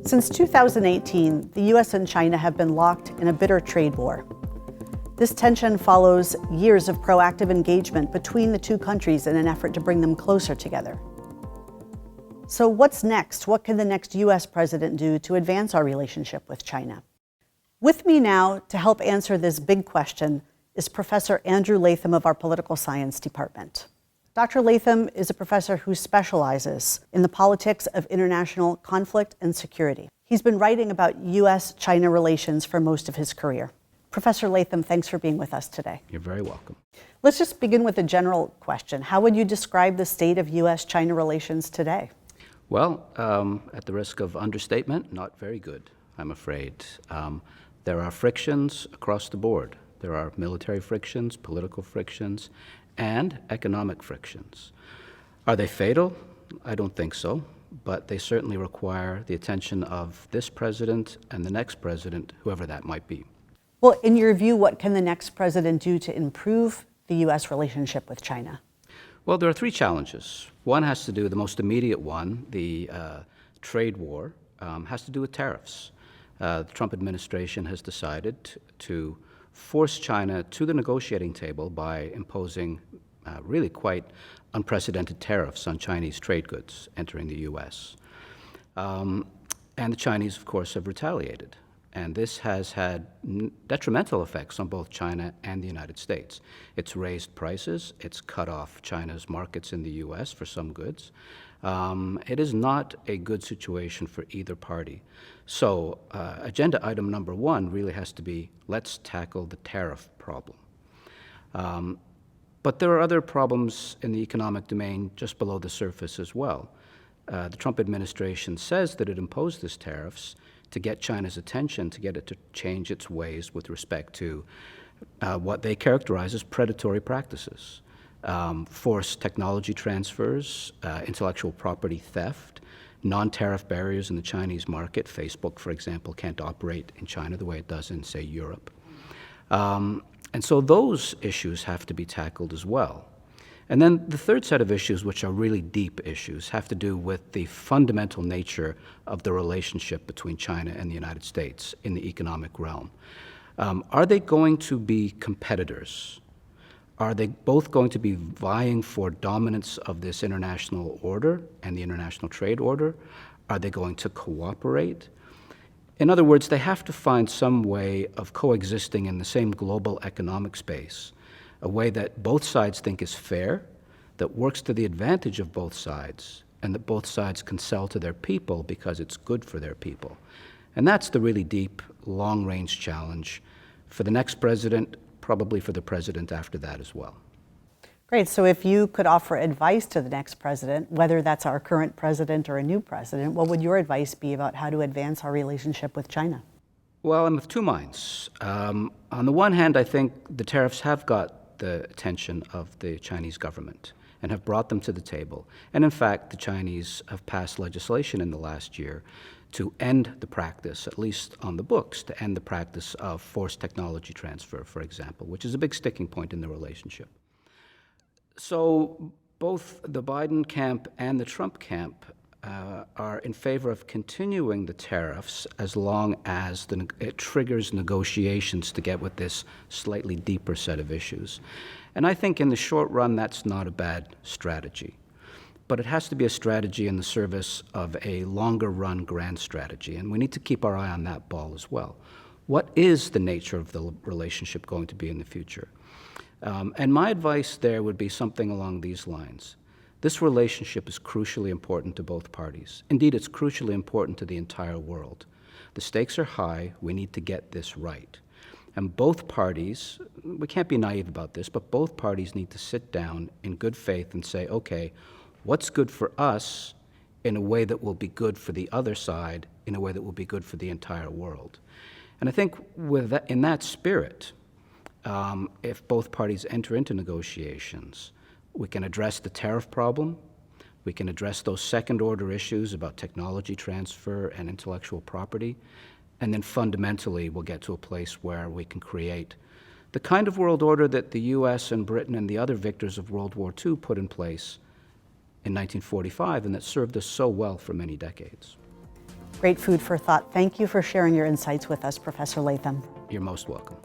Since 2018, the U.S. and China have been locked in a bitter trade war. This tension follows years of proactive engagement between the two countries in an effort to bring them closer together. So what's next? What can the next U.S. president do to advance our relationship with China? With me now to help answer this big question is Professor Andrew Latham of our Political Science Department. Dr. Latham is a professor who specializes in the politics of international conflict and security. He's been writing about U.S. China relations for most of his career. Professor Latham, thanks for being with us today. You're very welcome. Let's just begin with a general question. How would you describe the state of U.S. China relations today? Well, at the risk of understatement, not very good, I'm afraid. There are frictions across the board. There are military frictions, political frictions, and economic frictions. Are they fatal? I don't think so, but they certainly require the attention of this president and the next president, whoever that might be. Well, in your view, what can the next president do to improve the U.S. relationship with China? Well, there are three challenges. One has to do, the most immediate one, the trade war, has to do with tariffs. The Trump administration has decided to force China to the negotiating table by imposing really quite unprecedented tariffs on Chinese trade goods entering the U.S. And the Chinese, of course, have retaliated. And this has had detrimental effects on both China and the United States. It's raised prices. It's cut off China's markets in the U.S. for some goods. It is not a good situation for either party. So agenda item number one really has to be, let's tackle the tariff problem. But there are other problems in the economic domain just below the surface as well. The Trump administration says that it imposed these tariffs to get China's attention, to get it to change its ways with respect to what they characterize as predatory practices. Forced technology transfers, intellectual property theft, non-tariff barriers in the Chinese market. Facebook, for example, can't operate in China the way it does in, say, Europe. And so those issues have to be tackled as well. And then the third set of issues, which are really deep issues, have to do with the fundamental nature of the relationship between China and the United States in the economic realm. Are they going to be competitors? Are they both going to be vying for dominance of this international order and the international trade order? Are they going to cooperate? In other words, they have to find some way of coexisting in the same global economic space, a way that both sides think is fair, that works to the advantage of both sides, and that both sides can sell to their people because it's good for their people. And that's the really deep, long-range challenge for the next president, probably for the president after that as well. Great. So if you could offer advice to the next president, whether that's our current president or a new president, what would your advice be about how to advance our relationship with China? Well, I'm of two minds. On the one hand, I think the tariffs have got the attention of the Chinese government and have brought them to the table. And in fact, the Chinese have passed legislation in the last year to end the practice, at least on the books, to end the practice of forced technology transfer, for example, which is a big sticking point in the relationship. So both the Biden camp and the Trump camp are in favor of continuing the tariffs as long as it triggers negotiations to get with this slightly deeper set of issues. And I think in the short run, that's not a bad strategy. But it has to be a strategy in the service of a longer run grand strategy, and we need to keep our eye on that ball as well. What is the nature of the relationship going to be in the future? And my advice there would be something along these lines. This relationship is crucially important to both parties. Indeed, it's crucially important to the entire world. The stakes are high. We need to get this right. And both parties, we can't be naive about this, but both parties need to sit down in good faith and say, okay, what's good for us in a way that will be good for the other side, in a way that will be good for the entire world? And I think in that spirit, if both parties enter into negotiations, we can address the tariff problem, we can address those second-order issues about technology transfer and intellectual property, and then fundamentally we'll get to a place where we can create the kind of world order that the U.S. and Britain and the other victors of World War II put in place in 1945 and that served us so well for many decades. Great food for thought. Thank you for sharing your insights with us, Professor Latham. You're most welcome.